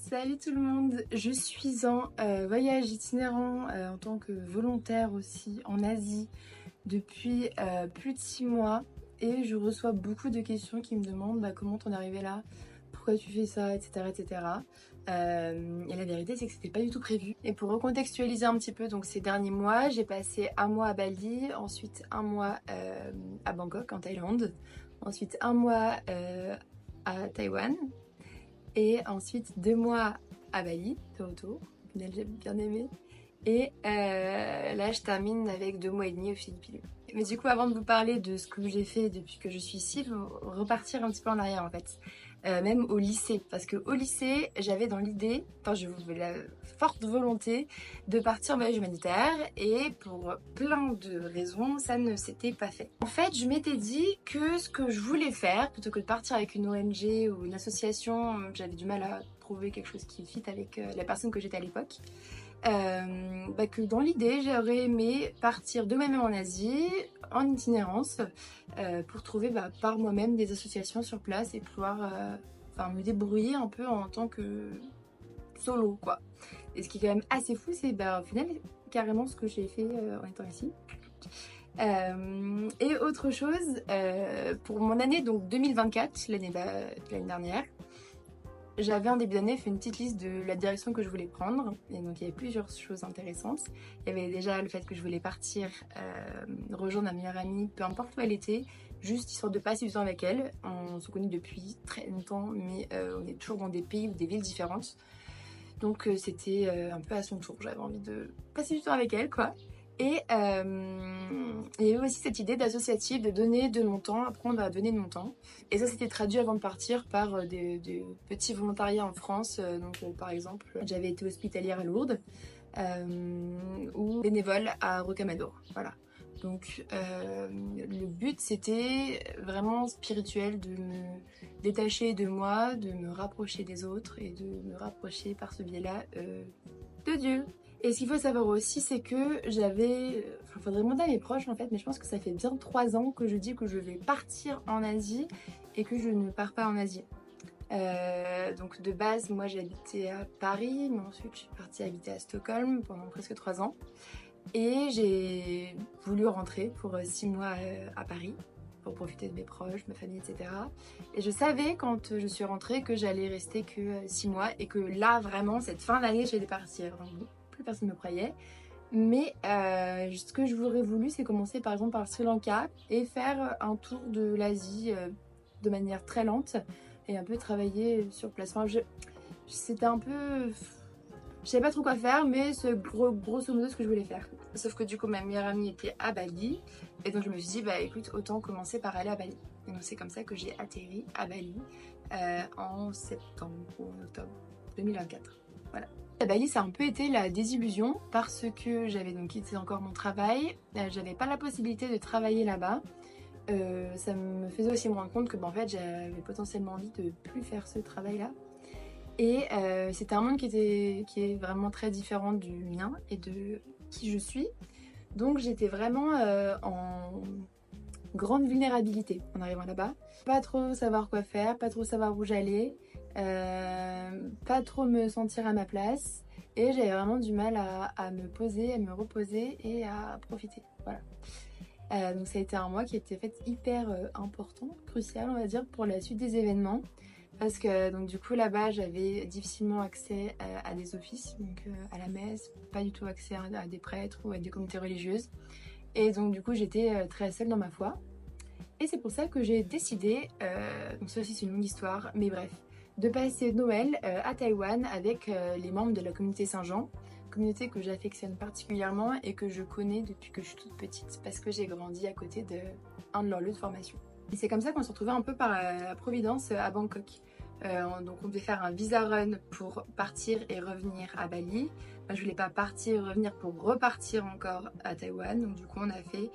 Salut tout le monde, je suis en voyage itinérant en tant que volontaire aussi en Asie depuis plus de 6 mois et je reçois beaucoup de questions qui me demandent comment t'en es arrivé là, pourquoi tu fais ça, etc. etc. Et la vérité c'est que c'était pas du tout prévu. Et pour recontextualiser un petit peu, donc ces derniers mois, j'ai passé un mois à Bali, ensuite un mois à Bangkok en Thaïlande, ensuite un mois à Taïwan. Et ensuite 2 mois à Bali, Toronto, au final j'ai bien aimé. Et là je termine avec 2 mois et demi aux Philippines. Mais du coup avant de vous parler de ce que j'ai fait depuis que je suis ici, je vais repartir un petit peu en arrière en fait. Même au lycée, parce que au lycée j'avais dans l'idée, enfin j'avais la forte volonté de partir en voyage humanitaire et pour plein de raisons ça ne s'était pas fait. En fait je m'étais dit que ce que je voulais faire, plutôt que de partir avec une ONG ou une association, j'avais du mal à trouver quelque chose qui fit avec la personne que j'étais à l'époque. Que dans l'idée j'aurais aimé partir de moi-même en Asie en itinérance pour trouver par moi-même des associations sur place et pouvoir me débrouiller un peu en tant que solo quoi. Et ce qui est quand même assez fou c'est au final carrément ce que j'ai fait en étant ici. Et autre chose, pour mon année donc 2024, l'année dernière, j'avais en début d'année fait une petite liste de la direction que je voulais prendre et donc il y avait plusieurs choses intéressantes. Il y avait déjà le fait que je voulais partir rejoindre ma meilleure amie, peu importe où elle était, juste histoire de passer du temps avec elle. On se connaît depuis très longtemps mais on est toujours dans des pays ou des villes différentes. Donc c'était un peu à son tour, j'avais envie de passer du temps avec elle quoi. Et il y avait aussi cette idée d'associative, de donner de mon temps, apprendre à donner de mon temps. Et ça s'était traduit avant de partir par des petits volontariats en France. Par exemple, j'avais été hospitalière à Lourdes ou bénévole à Rocamadour. Voilà. Donc le but c'était vraiment spirituel, de me détacher de moi, de me rapprocher des autres et de me rapprocher par ce biais-là de Dieu. Et ce qu'il faut savoir aussi, c'est que faudrait demander à mes proches en fait, mais je pense que ça fait bien 3 ans que je dis que je vais partir en Asie et que je ne pars pas en Asie. Donc de base, moi j'habitais à Paris, mais ensuite je suis partie habiter à Stockholm pendant presque 3 ans. Et j'ai voulu rentrer pour 6 mois à Paris, pour profiter de mes proches, ma famille, etc. Et je savais quand je suis rentrée que j'allais rester que 6 mois et que là vraiment, cette fin d'année, j'allais partir. Plus personne ne me croyait. Mais ce que je voudrais voulu, c'est commencer par exemple par le Sri Lanka et faire un tour de l'Asie de manière très lente et un peu travailler sur place. C'était un peu... Je savais pas trop quoi faire, mais c'est grosso modo ce que je voulais faire. Sauf que du coup, ma meilleure amie était à Bali. Et donc je me suis dit, écoute, autant commencer par aller à Bali. Et donc c'est comme ça que j'ai atterri à Bali en septembre ou en octobre 2024. Voilà. À Bali, ça a un peu été la désillusion parce que j'avais donc quitté encore mon travail. J'avais pas la possibilité de travailler là-bas. Ça me faisait aussi me rendre compte que en fait, j'avais potentiellement envie de plus faire ce travail-là. Et c'était un monde qui est vraiment très différent du mien et de qui je suis. Donc j'étais vraiment en grande vulnérabilité en arrivant là-bas. Pas trop savoir quoi faire, pas trop savoir où j'allais, pas trop me sentir à ma place. Et j'avais vraiment du mal à me poser, à me reposer et à profiter. Voilà. Donc ça a été un mois qui était fait hyper important, crucial on va dire pour la suite des événements. Parce que donc du coup là-bas j'avais difficilement accès à des offices, donc à la messe, pas du tout accès à des prêtres ou à des communautés religieuses. Et donc du coup j'étais très seule dans ma foi. Et c'est pour ça que j'ai décidé, donc ça aussi c'est une longue histoire, mais bref, de passer Noël à Taïwan avec les membres de la communauté Saint-Jean, communauté que j'affectionne particulièrement et que je connais depuis que je suis toute petite parce que j'ai grandi à côté d'un de leurs lieux de formation. Et c'est comme ça qu'on se retrouvait un peu par la providence à Bangkok. Donc on devait faire un visa run pour partir et revenir à Bali. Moi je voulais pas partir et revenir pour repartir encore à Taïwan. Donc du coup on a fait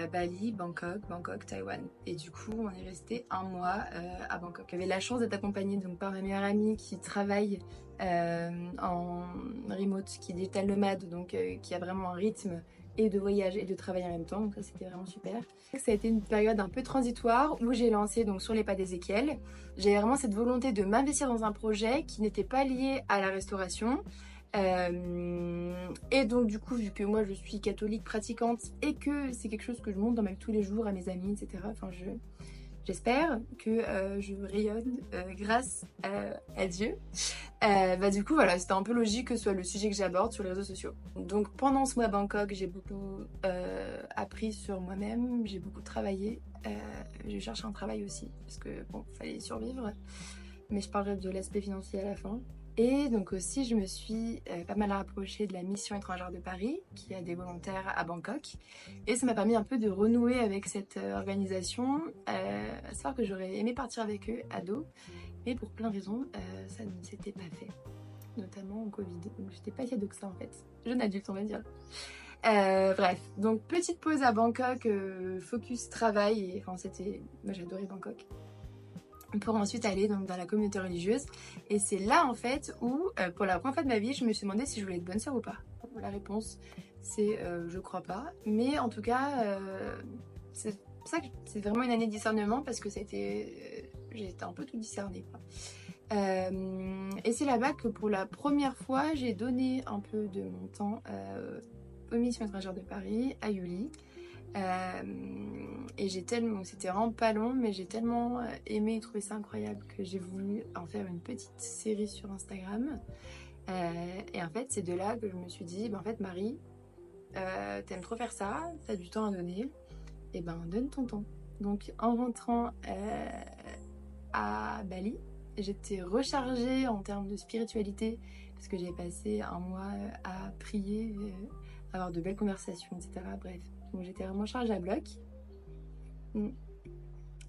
Bali, Bangkok, Bangkok, Taïwan. Et du coup on est resté un mois à Bangkok. J'avais la chance d'être accompagnée donc par ma meilleure amie qui travaille en remote, qui est digital nomade, donc qui a vraiment un rythme et de voyage et de travail en même temps, donc ça c'était vraiment super. Ça a été une période un peu transitoire où j'ai lancé donc sur les pas d'Ézéchiel. J'avais vraiment cette volonté de m'investir dans un projet qui n'était pas lié à la restauration. Et donc du coup, vu que moi je suis catholique pratiquante et que c'est quelque chose que je montre dans ma vie tous les jours à mes amis, etc. Enfin, j'espère que je rayonne grâce à Dieu. Du coup, voilà, c'était un peu logique que ce soit le sujet que j'aborde sur les réseaux sociaux. Donc pendant ce mois à Bangkok, j'ai beaucoup appris sur moi-même, j'ai beaucoup travaillé. J'ai cherché un travail aussi, parce que bon, fallait survivre. Mais je parlerai de l'aspect financier à la fin. Et donc aussi, je me suis pas mal rapprochée de la mission étrangère de Paris, qui a des volontaires à Bangkok. Et ça m'a permis un peu de renouer avec cette organisation, à savoir que j'aurais aimé partir avec eux, ados, mais pour plein de raisons, ça ne s'était pas fait, notamment au Covid. Donc j'étais pas si ado que ça en fait, jeune adulte on va dire. Bref, donc petite pause à Bangkok, focus travail, et enfin c'était, moi j'adorais Bangkok. Pour ensuite aller donc dans la communauté religieuse, et c'est là en fait où pour la première fois de ma vie je me suis demandé si je voulais être bonne sœur ou pas. La réponse c'est je crois pas, mais en tout cas c'est pour ça que c'est vraiment une année de discernement, parce que j'ai été un peu tout discernée quoi. Et c'est là-bas que pour la première fois j'ai donné un peu de mon temps aux missions étrangères de Paris, à Yuli. Et j'ai tellement, c'était vraiment pas long, mais j'ai tellement aimé et trouvé ça incroyable que j'ai voulu en faire une petite série sur Instagram. Et en fait, c'est de là que je me suis dit, en fait, Marie, t'aimes trop faire ça, t'as du temps à donner, et ben donne ton temps. Donc en rentrant à Bali, j'étais rechargée en termes de spiritualité, parce que j'ai passé un mois à prier, avoir de belles conversations, etc. Bref. Donc j'étais vraiment chargée à bloc.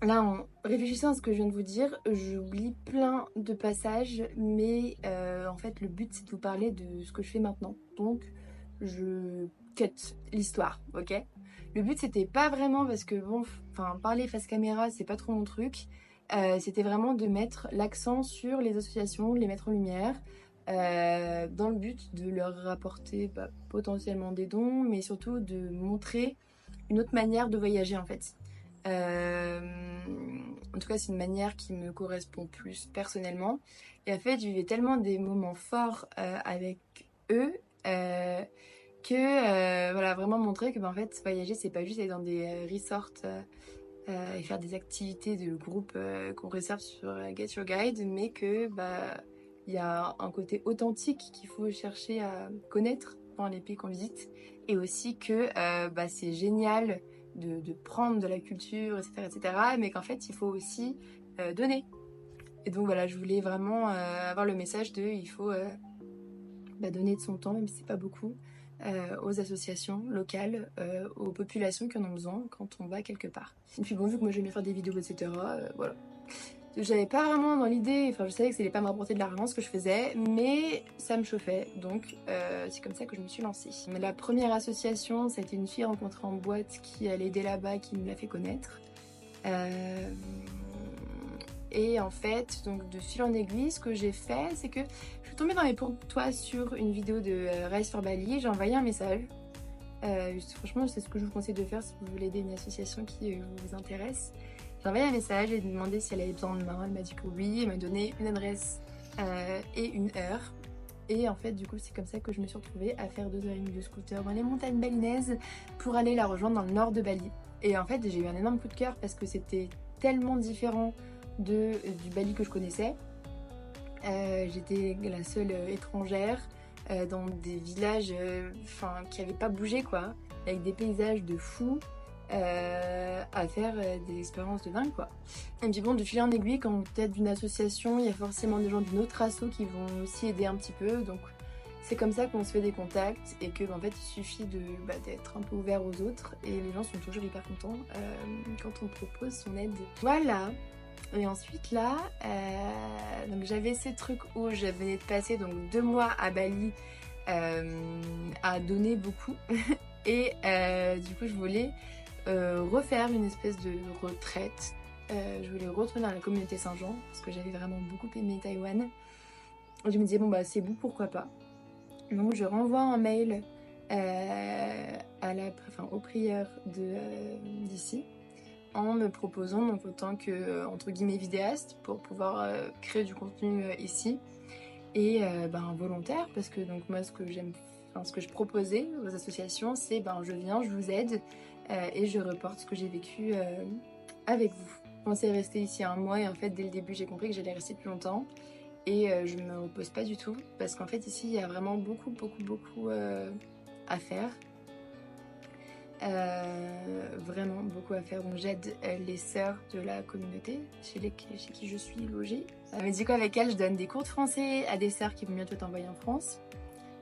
Là, en réfléchissant à ce que je viens de vous dire, j'oublie plein de passages, mais en fait, le but, c'est de vous parler de ce que je fais maintenant. Donc, je cut l'histoire, ok? Le but, c'était pas vraiment parce que, bon, enfin, parler face caméra, c'est pas trop mon truc. C'était vraiment de mettre l'accent sur les associations, de les mettre en lumière, dans le but de leur rapporter potentiellement des dons, mais surtout de montrer une autre manière de voyager en fait. En tout cas, c'est une manière qui me correspond plus personnellement. Et en fait, je vivais tellement des moments forts avec eux que voilà, vraiment montrer que en fait, voyager, c'est pas juste aller dans des resorts et faire des activités de groupe qu'on réserve sur Get Your Guide, mais que il y a un côté authentique qu'il faut chercher à connaître dans les pays qu'on visite, et aussi que c'est génial de prendre de la culture, etc., etc., mais qu'en fait, il faut aussi donner. Et donc voilà, je voulais vraiment avoir le message de il faut donner de son temps, même si c'est pas beaucoup, aux associations locales, aux populations qui en ont besoin quand on va quelque part. Et puis bon, vu que moi j'aimais faire des vidéos, etc., voilà. J'avais pas vraiment dans l'idée, enfin je savais que ça allait pas me rapporter de l'argent ce que je faisais, mais ça me chauffait, donc c'est comme ça que je me suis lancée. La première association, ça a été une fille rencontrée en boîte qui allait aider là-bas, qui me l'a fait connaître. Et en fait, donc de fil en aiguille, ce que j'ai fait, c'est que je suis tombée dans les pour toi sur une vidéo de Rise for Bali, j'ai envoyé un message. Franchement, c'est ce que je vous conseille de faire si vous voulez aider une association qui vous intéresse. J'ai envoyé un message et demandé si elle avait besoin de main. Elle m'a dit que oui, elle m'a donné une adresse et une heure. Et en fait, du coup, c'est comme ça que je me suis retrouvée à faire 2h30 de scooter dans les montagnes balinaises pour aller la rejoindre dans le nord de Bali. Et en fait, j'ai eu un énorme coup de cœur parce que c'était tellement différent du Bali que je connaissais. J'étais la seule étrangère dans des villages qui n'avaient pas bougé, quoi, avec des paysages de fou. À faire des expériences de dingue quoi. Et puis bon, de fil en aiguille, quand on est d'une association, il y a forcément des gens d'une autre asso qui vont aussi aider un petit peu, donc c'est comme ça qu'on se fait des contacts, et que en fait il suffit d'être un peu ouvert aux autres, et les gens sont toujours hyper contents quand on propose son aide. Voilà. Et ensuite là, donc j'avais ces trucs où je venais de passer donc 2 mois à Bali à donner beaucoup et du coup je voulais refaire une espèce de retraite. Je voulais retourner dans la communauté Saint-Jean parce que j'avais vraiment beaucoup aimé Taïwan. Je me disais bon c'est bon, pourquoi pas. Donc je renvoie un mail aux prières d'ici, en me proposant donc en tant que entre guillemets vidéaste pour pouvoir créer du contenu ici et volontaire, parce que donc moi ce que je proposais aux associations, c'est je viens, je vous aide et je reporte ce que j'ai vécu avec vous. Je pensais rester ici 1 mois et en fait dès le début j'ai compris que j'allais rester plus longtemps et je me repose pas du tout parce qu'en fait ici il y a vraiment beaucoup à faire. Vraiment beaucoup à faire. Donc j'aide les sœurs de la communauté chez qui je suis logée. Mais du coup avec elles je donne des cours de français à des sœurs qui vont bientôt être envoyées en France.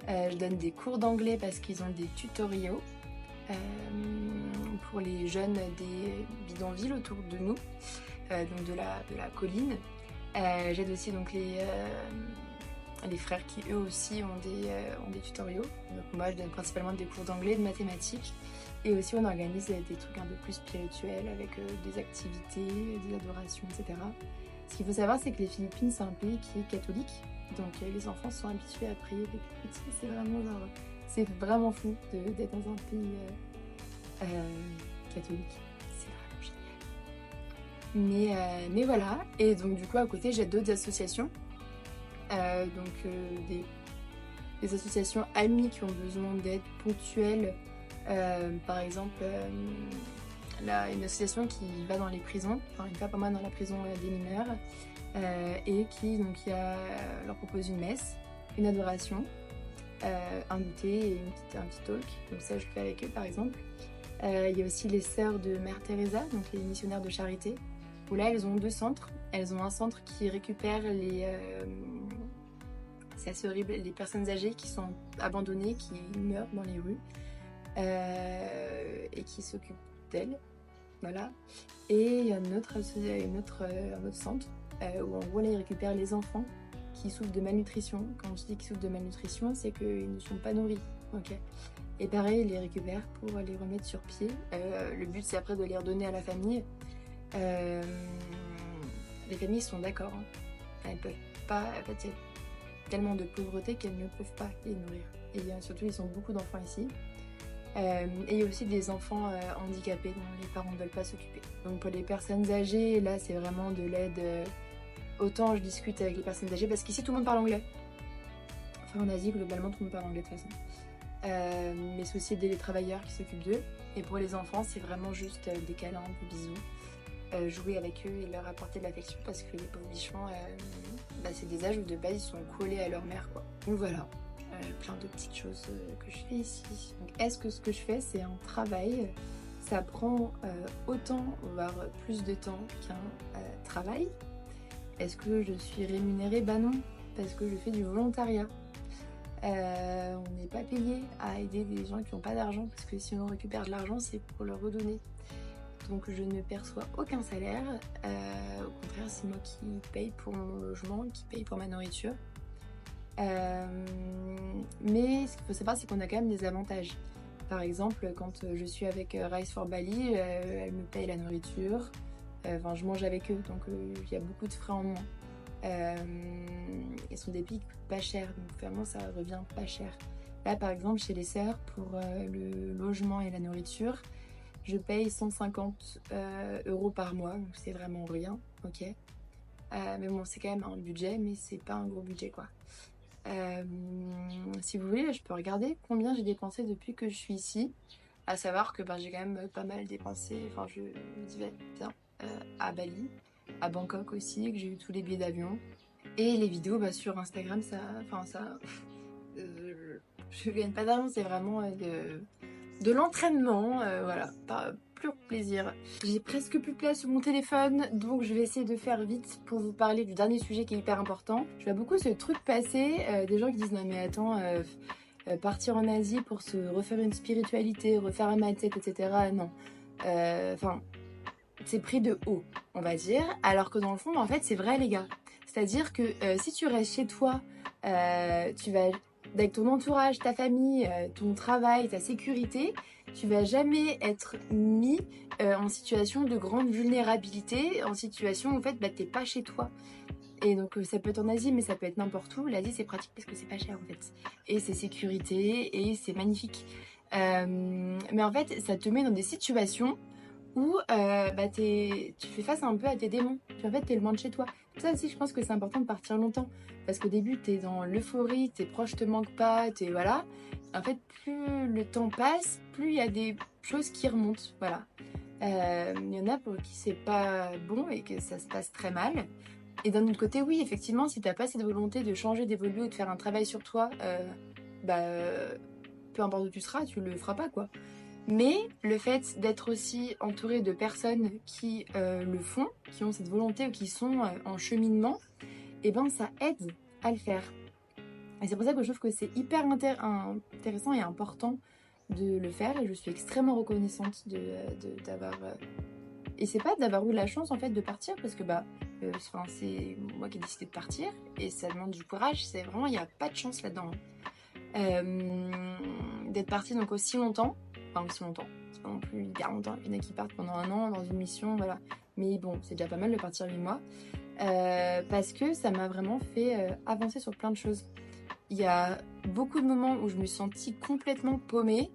Je donne des cours d'anglais parce qu'ils ont des tutoriaux pour les jeunes des bidonvilles autour de nous, donc de la colline. J'aide aussi donc les frères qui eux aussi ont des tutoriaux. Donc moi je donne principalement des cours d'anglais, de mathématiques. Et aussi on organise des trucs un peu plus spirituels avec des activités, des adorations, etc. Ce qu'il faut savoir c'est que les Philippines c'est un pays qui est catholique. Donc les enfants sont habitués à prier avec les petits. C'est vraiment fou d'être dans un pays catholique. C'est vraiment génial. Mais voilà. Et donc du coup à côté j'ai d'autres associations. Des associations amies qui ont besoin d'aide ponctuelle. Par exemple une association qui va dans les prisons, une fois par mois dans la prison des mineurs et qui leur propose une messe, une adoration, un goûter et un petit talk. Donc ça je le fais avec eux par exemple. Il y a aussi les sœurs de Mère Teresa, donc les missionnaires de charité, où là elles ont 2 centres. Elles ont un centre qui récupère c'est assez horrible, les personnes âgées qui sont abandonnées, qui meurent dans les rues et qui s'occupent d'elles. Voilà. Et il y a un autre centre où en gros là, ils récupèrent les enfants qui souffrent de malnutrition. Quand je dis qu'ils souffrent de malnutrition, c'est qu'ils ne sont pas nourris. Okay. Et pareil, ils les récupèrent pour les remettre sur pied. Le but c'est après de les redonner à la famille. Les familles sont d'accord. Elles peuvent pas. En fait, il y a tellement de pauvreté qu'elles ne peuvent pas les nourrir. Et surtout, ils ont beaucoup d'enfants ici. Et il y a aussi des enfants handicapés dont les parents ne veulent pas s'occuper. Donc pour les personnes âgées, là c'est vraiment de l'aide. Autant je discute avec les personnes âgées parce qu'ici tout le monde parle anglais. Enfin en Asie globalement tout le monde parle anglais de toute façon. Mais c'est aussi aider les travailleurs qui s'occupent d'eux. Et pour les enfants c'est vraiment juste des câlins, des bisous. Jouer avec eux et leur apporter de l'affection parce que les pauvres bichons, c'est des âges où de base ils sont collés à leur mère quoi. Donc voilà. Plein de petites choses que je fais ici. Donc, est-ce que ce que je fais c'est un travail? Ça prend autant voire plus de temps qu'un travail. Est-ce que je suis rémunérée? Bah non, parce que je fais du volontariat. On n'est pas payé à aider des gens qui n'ont pas d'argent parce que si on récupère de l'argent c'est pour leur redonner. Donc je ne perçois aucun salaire. Au contraire c'est moi qui paye pour mon logement, qui paye pour ma nourriture. Mais ce qu'il faut savoir c'est qu'on a quand même des avantages. Par exemple quand je suis avec Rise for Bali, elle me paye la nourriture, je mange avec eux donc il y a beaucoup de frais en moins. Ils sont des pays qui coûtent pas cher donc vraiment ça revient pas cher. Là par exemple chez les sœurs pour le logement et la nourriture je paye 150 € par mois donc c'est vraiment rien, ok. Mais bon c'est quand même un budget mais c'est pas un gros budget quoi. Si vous voulez, je peux regarder combien j'ai dépensé depuis que je suis ici. À savoir que j'ai quand même pas mal dépensé. Enfin, je vais bien à Bali, à Bangkok aussi, que j'ai eu tous les billets d'avion. Et les vidéos sur Instagram, je gagne pas d'argent, c'est vraiment de l'entraînement. Voilà, pas pur plaisir. J'ai presque plus de place sur mon téléphone, donc je vais essayer de faire vite pour vous parler du dernier sujet qui est hyper important. Je vois beaucoup ce truc passer, des gens qui disent non mais attends, partir en Asie pour se refaire une spiritualité, refaire un mindset, etc. Non, c'est pris de haut, on va dire, alors que dans le fond, en fait, c'est vrai les gars. C'est-à-dire que si tu restes chez toi, tu vas avec ton entourage, ta famille, ton travail, ta sécurité, tu vas jamais être mis en situation de grande vulnérabilité, en situation où en fait t'es pas chez toi. Et donc ça peut être en Asie, mais ça peut être n'importe où. L'Asie c'est pratique parce que c'est pas cher en fait. Et c'est sécurité et c'est magnifique. Mais en fait ça te met dans des situations où tu fais face un peu à tes démons. Puis en fait t'es loin de chez toi. Ça aussi je pense que c'est important de partir longtemps. Parce qu'au début t'es dans l'euphorie, tes proches te manquent pas, t'es voilà. En fait plus le temps passe, plus il y a des choses qui remontent. Voilà. Il y en a pour qui c'est pas bon et que ça se passe très mal. Et d'un autre côté, oui, effectivement, si t'as pas cette volonté de changer, d'évoluer ou de faire un travail sur toi, peu importe où tu seras, tu le feras pas, quoi. Mais le fait d'être aussi entouré de personnes qui le font, qui ont cette volonté ou qui sont en cheminement, et ben ça aide à le faire. Et c'est pour ça que je trouve que c'est hyper intéressant et important de le faire. Et je suis extrêmement reconnaissante d'avoir... Et c'est pas d'avoir eu la chance en fait de partir parce que c'est moi qui ai décidé de partir et ça demande du courage, c'est vraiment, il n'y a pas de chance là-dedans. D'être partie donc aussi longtemps, c'est pas non plus hyper longtemps, il y en a qui partent pendant 1 an dans une mission, voilà. Mais bon, c'est déjà pas mal de partir 8 mois parce que ça m'a vraiment fait avancer sur plein de choses. Il y a beaucoup de moments où je me suis sentie complètement paumée,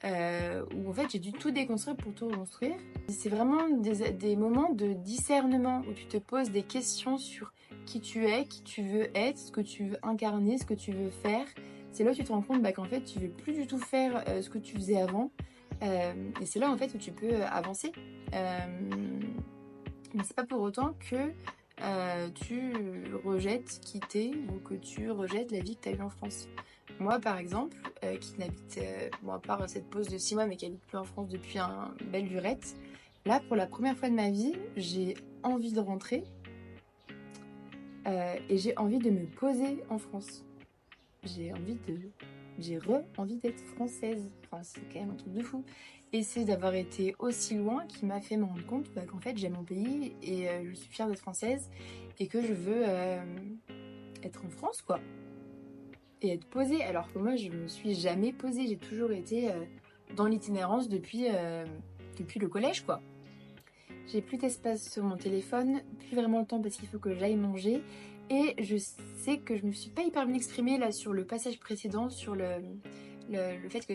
où en fait j'ai dû tout déconstruire pour tout reconstruire. C'est vraiment des moments de discernement où tu te poses des questions sur qui tu es, qui tu veux être, ce que tu veux incarner, ce que tu veux faire. C'est là où tu te rends compte qu'en fait tu veux plus du tout faire ce que tu faisais avant. Et c'est là en fait où tu peux avancer. Mais c'est pas pour autant que tu rejettes qui t'es ou que tu rejettes la vie que tu as eue en France. Moi, par exemple, qui n'habite, à part cette pause de 6 mois, mais qui habite plus en France depuis un belle lurette, là, pour la première fois de ma vie, j'ai envie de rentrer et j'ai envie de me poser en France. J'ai envie d'être française. Enfin, c'est quand même un truc de fou. Et c'est d'avoir été aussi loin qui m'a fait me rendre compte qu'en fait j'aime mon pays et je suis fière d'être française et que je veux être en France quoi. Et être posée alors que moi je me suis jamais posée, j'ai toujours été dans l'itinérance depuis le collège quoi. J'ai plus d'espace sur mon téléphone, plus vraiment le temps parce qu'il faut que j'aille manger et je sais que je me suis pas hyper bien exprimée là sur le passage précédent sur le fait que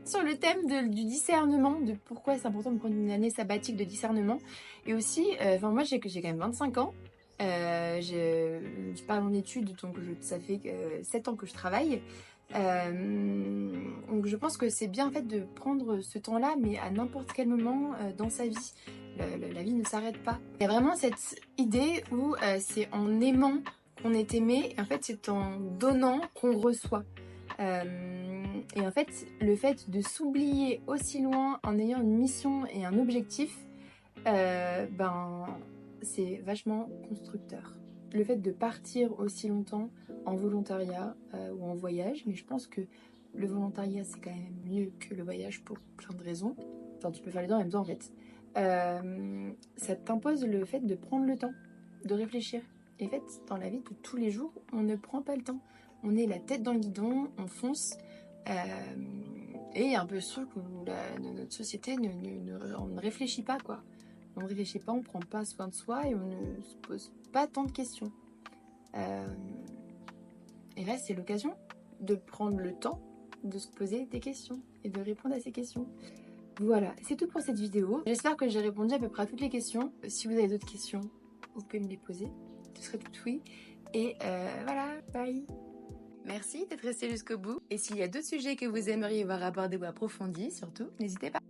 sur le thème du discernement, de pourquoi c'est important de prendre une année sabbatique de discernement. Et aussi, moi j'ai quand même 25 ans, je suis pas en études, donc ça fait 7 ans que je travaille. Donc je pense que c'est bien en fait de prendre ce temps-là, mais à n'importe quel moment dans sa vie. La vie ne s'arrête pas. Il y a vraiment cette idée où c'est en aimant qu'on est aimé, et en fait c'est en donnant qu'on reçoit. Et en fait, le fait de s'oublier aussi loin en ayant une mission et un objectif, c'est vachement constructeur. Le fait de partir aussi longtemps en volontariat ou en voyage, mais je pense que le volontariat c'est quand même mieux que le voyage pour plein de raisons. Enfin, tu peux faire les deux en même temps en fait. Ça t'impose le fait de prendre le temps, de réfléchir. Et en fait, dans la vie de tous les jours, on ne prend pas le temps. On est la tête dans le guidon, on fonce. Et un peu sûr que notre société on ne réfléchit pas quoi. On ne réfléchit pas, on prend pas soin de soi et on ne se pose pas tant de questions. Et là c'est l'occasion de prendre le temps de se poser des questions et de répondre à ces questions. Voilà, c'est tout pour cette vidéo. J'espère que j'ai répondu à peu près à toutes les questions. Si vous avez d'autres questions, vous pouvez me les poser. Ce serait tout oui. Et voilà, bye. Merci d'être resté jusqu'au bout. Et s'il y a d'autres sujets que vous aimeriez voir abordés ou approfondis, surtout, n'hésitez pas.